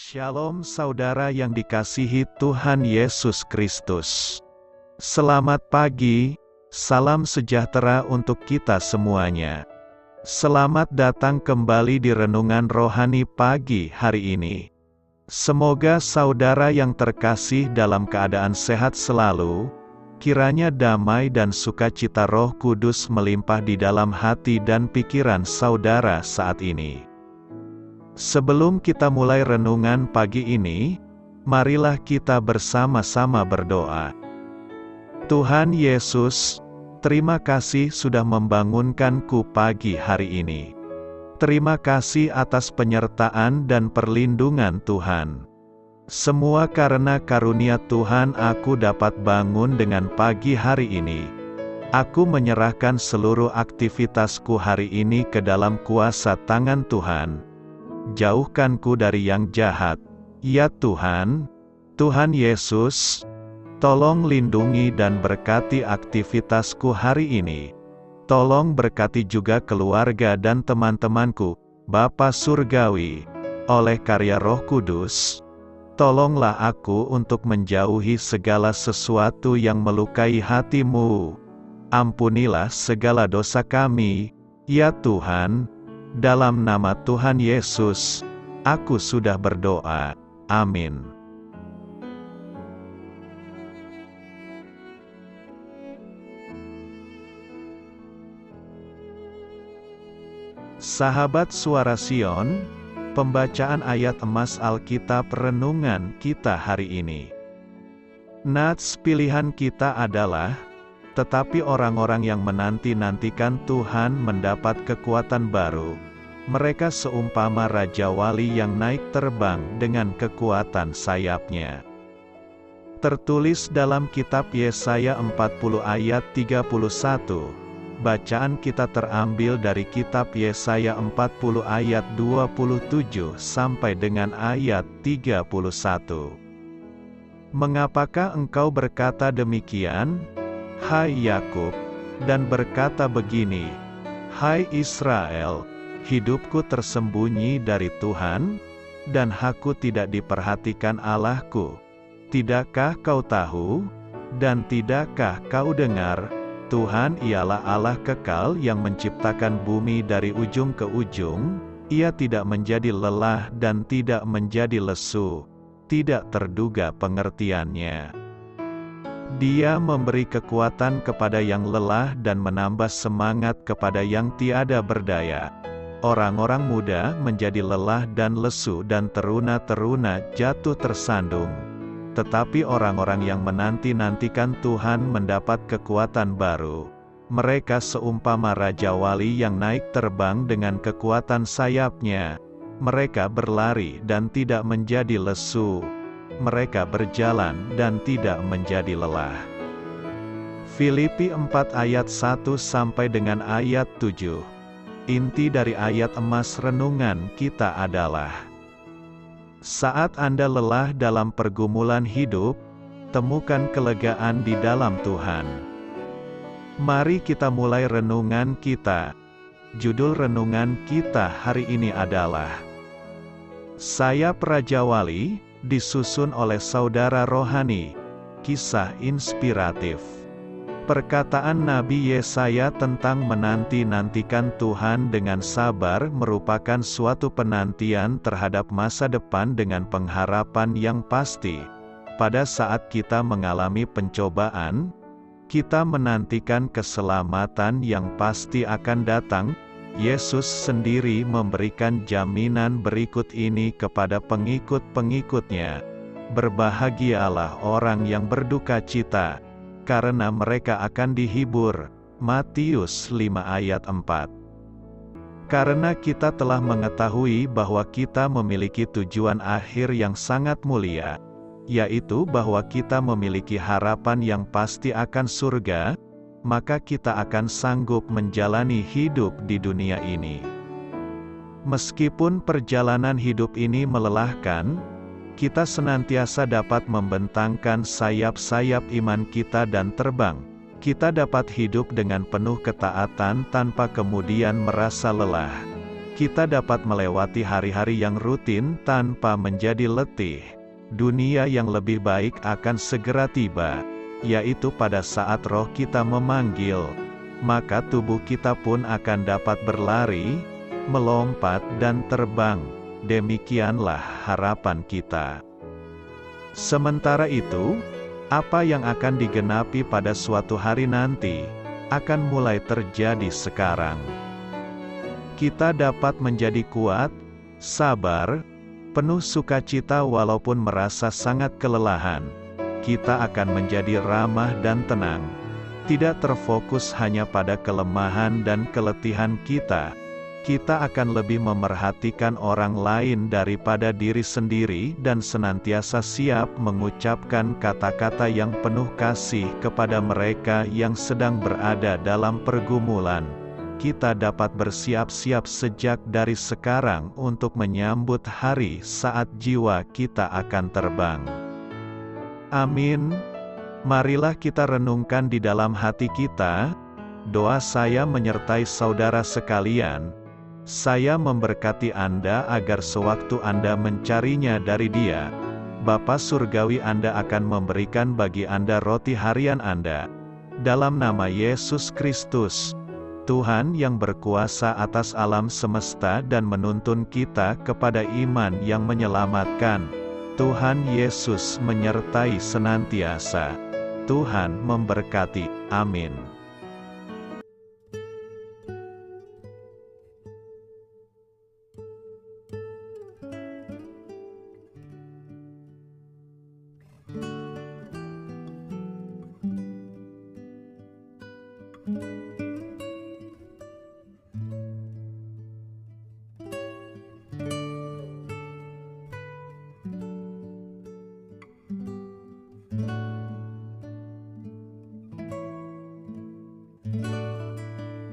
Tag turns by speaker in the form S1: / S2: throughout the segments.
S1: Shalom saudara yang dikasihi Tuhan Yesus Kristus. Selamat pagi, salam sejahtera untuk kita semuanya. Selamat datang kembali di Renungan Rohani pagi hari ini. Semoga saudara yang terkasih dalam keadaan sehat selalu, kiranya damai dan sukacita Roh Kudus melimpah di dalam hati dan pikiran saudara saat ini. Sebelum kita mulai renungan pagi ini, marilah kita bersama-sama berdoa. Tuhan Yesus, terima kasih sudah membangunkanku pagi hari ini. Terima kasih atas penyertaan dan perlindungan Tuhan. Semua karena karunia Tuhan aku dapat bangun dengan pagi hari ini. Aku menyerahkan seluruh aktivitasku hari ini ke dalam kuasa tangan Tuhan. Jauhkanku dari yang jahat, ya Tuhan. Tuhan Yesus, tolong lindungi dan berkati aktivitasku hari ini. Tolong berkati juga keluarga dan teman-temanku, Bapa Surgawi, oleh karya Roh Kudus. Tolonglah aku untuk menjauhi segala sesuatu yang melukai hati-Mu. Ampunilah segala dosa kami, ya Tuhan. Dalam nama Tuhan Yesus, aku sudah berdoa. Amin. Sahabat Suara Sion, pembacaan ayat emas Alkitab renungan kita hari ini. Nats pilihan kita adalah, tetapi orang-orang yang menanti-nantikan Tuhan mendapat kekuatan baru. Mereka seumpama Raja Wali yang naik terbang dengan kekuatan sayapnya. Tertulis dalam kitab Yesaya 40 ayat 31. Bacaan kita terambil dari kitab Yesaya 40 ayat 27 sampai dengan ayat 31. Mengapakah engkau berkata demikian, hai Yakub, dan berkata begini, hai Israel, hidupku tersembunyi dari Tuhan, dan aku tidak diperhatikan Allahku. Tidakkah kau tahu, dan tidakkah kau dengar, Tuhan ialah Allah kekal yang menciptakan bumi dari ujung ke ujung, Ia tidak menjadi lelah dan tidak menjadi lesu, tidak terduga pengertiannya. Dia memberi kekuatan kepada yang lelah dan menambah semangat kepada yang tiada berdaya. Orang-orang muda menjadi lelah dan lesu dan teruna-teruna jatuh tersandung. Tetapi orang-orang yang menanti-nantikan Tuhan mendapat kekuatan baru. Mereka seumpama Raja Wali yang naik terbang dengan kekuatan sayapnya. Mereka berlari dan tidak menjadi lesu. Mereka berjalan dan tidak menjadi lelah. Filipi 4 ayat 1 sampai dengan ayat 7. Inti dari ayat emas renungan kita adalah, saat Anda lelah dalam pergumulan hidup, temukan kelegaan di dalam Tuhan. Mari kita mulai renungan kita. Judul renungan kita hari ini adalah Sayap Raja Wali, disusun oleh Saudara Rohani. Kisah inspiratif. Perkataan Nabi Yesaya tentang menanti-nantikan Tuhan dengan sabar merupakan suatu penantian terhadap masa depan dengan pengharapan yang pasti. Pada saat kita mengalami pencobaan, kita menantikan keselamatan yang pasti akan datang. Yesus sendiri memberikan jaminan berikut ini kepada pengikut-pengikutnya. Berbahagialah orang yang berduka cita, karena mereka akan dihibur. Matius 5 ayat 4. Karena kita telah mengetahui bahwa kita memiliki tujuan akhir yang sangat mulia, yaitu bahwa kita memiliki harapan yang pasti akan surga, maka kita akan sanggup menjalani hidup di dunia ini. Meskipun perjalanan hidup ini melelahkan, kita senantiasa dapat membentangkan sayap-sayap iman kita dan terbang. Kita dapat hidup dengan penuh ketaatan tanpa kemudian merasa lelah. kita dapat melewati hari-hari yang rutin tanpa menjadi letih. Dunia yang lebih baik akan segera tiba, yaitu pada saat roh kita memanggil. Maka tubuh kita pun akan dapat berlari, melompat dan terbang. Demikianlah harapan kita. Sementara itu, apa yang akan digenapi pada suatu hari nanti, akan mulai terjadi sekarang. Kita dapat menjadi kuat, sabar, penuh sukacita walaupun merasa sangat kelelahan. Kita akan menjadi ramah dan tenang. Tidak terfokus hanya pada kelemahan dan keletihan kita. Kita akan lebih memerhatikan orang lain daripada diri sendiri dan senantiasa siap mengucapkan kata-kata yang penuh kasih kepada mereka yang sedang berada dalam pergumulan. Kita dapat bersiap-siap sejak dari sekarang untuk menyambut hari saat jiwa kita akan terbang. Amin. Marilah kita renungkan di dalam hati kita. Doa saya menyertai saudara sekalian. Saya memberkati Anda agar sewaktu Anda mencarinya dari Dia, Bapa Surgawi Anda akan memberikan bagi Anda roti harian Anda. Dalam nama Yesus Kristus, Tuhan yang berkuasa atas alam semesta dan menuntun kita kepada iman yang menyelamatkan. Tuhan Yesus menyertai senantiasa. Tuhan memberkati. Amin.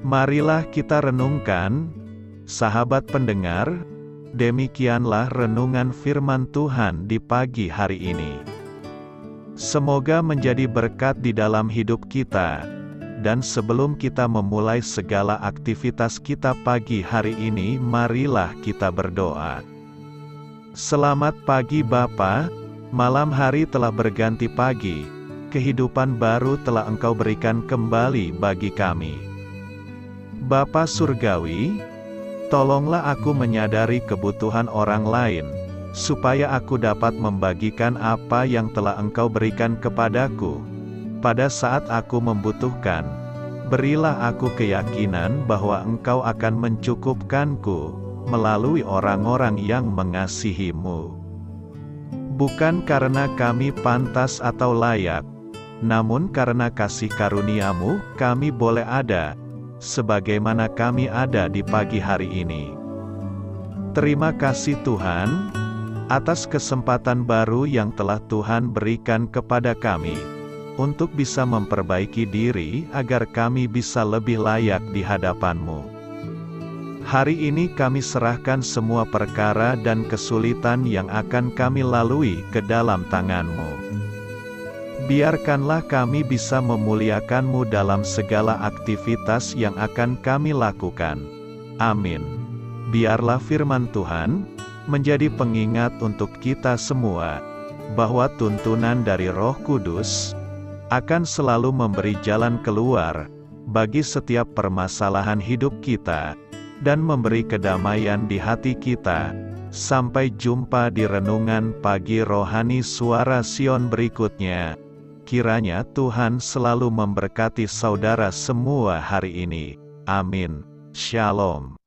S1: Marilah kita renungkan, sahabat pendengar, demikianlah renungan firman Tuhan di pagi hari ini. Semoga menjadi berkat di dalam hidup kita, dan sebelum kita memulai segala aktivitas kita pagi hari ini, marilah kita berdoa. Selamat pagi Bapa, malam hari telah berganti pagi, kehidupan baru telah Engkau berikan kembali bagi kami. Bapa Surgawi, tolonglah aku menyadari kebutuhan orang lain, supaya aku dapat membagikan apa yang telah Engkau berikan kepadaku. Pada saat aku membutuhkan, berilah aku keyakinan bahwa Engkau akan mencukupkanku, melalui orang-orang yang mengasihi-Mu. Bukan karena kami pantas atau layak, namun karena kasih karunia-Mu, kami boleh ada, sebagaimana kami ada di pagi hari ini. Terima kasih Tuhan, atas kesempatan baru yang telah Tuhan berikan kepada kami, untuk bisa memperbaiki diri agar kami bisa lebih layak di hadapan-Mu. Hari ini kami serahkan semua perkara dan kesulitan yang akan kami lalui ke dalam tangan-Mu. Biarkanlah kami bisa memuliakan-Mu dalam segala aktivitas yang akan kami lakukan. Amin. Biarlah firman Tuhan menjadi pengingat untuk kita semua, bahwa tuntunan dari Roh Kudus akan selalu memberi jalan keluar bagi setiap permasalahan hidup kita, dan memberi kedamaian di hati kita. Sampai jumpa di renungan pagi rohani Suara Sion berikutnya. Kiranya Tuhan selalu memberkati saudara semua hari ini. Amin. Shalom.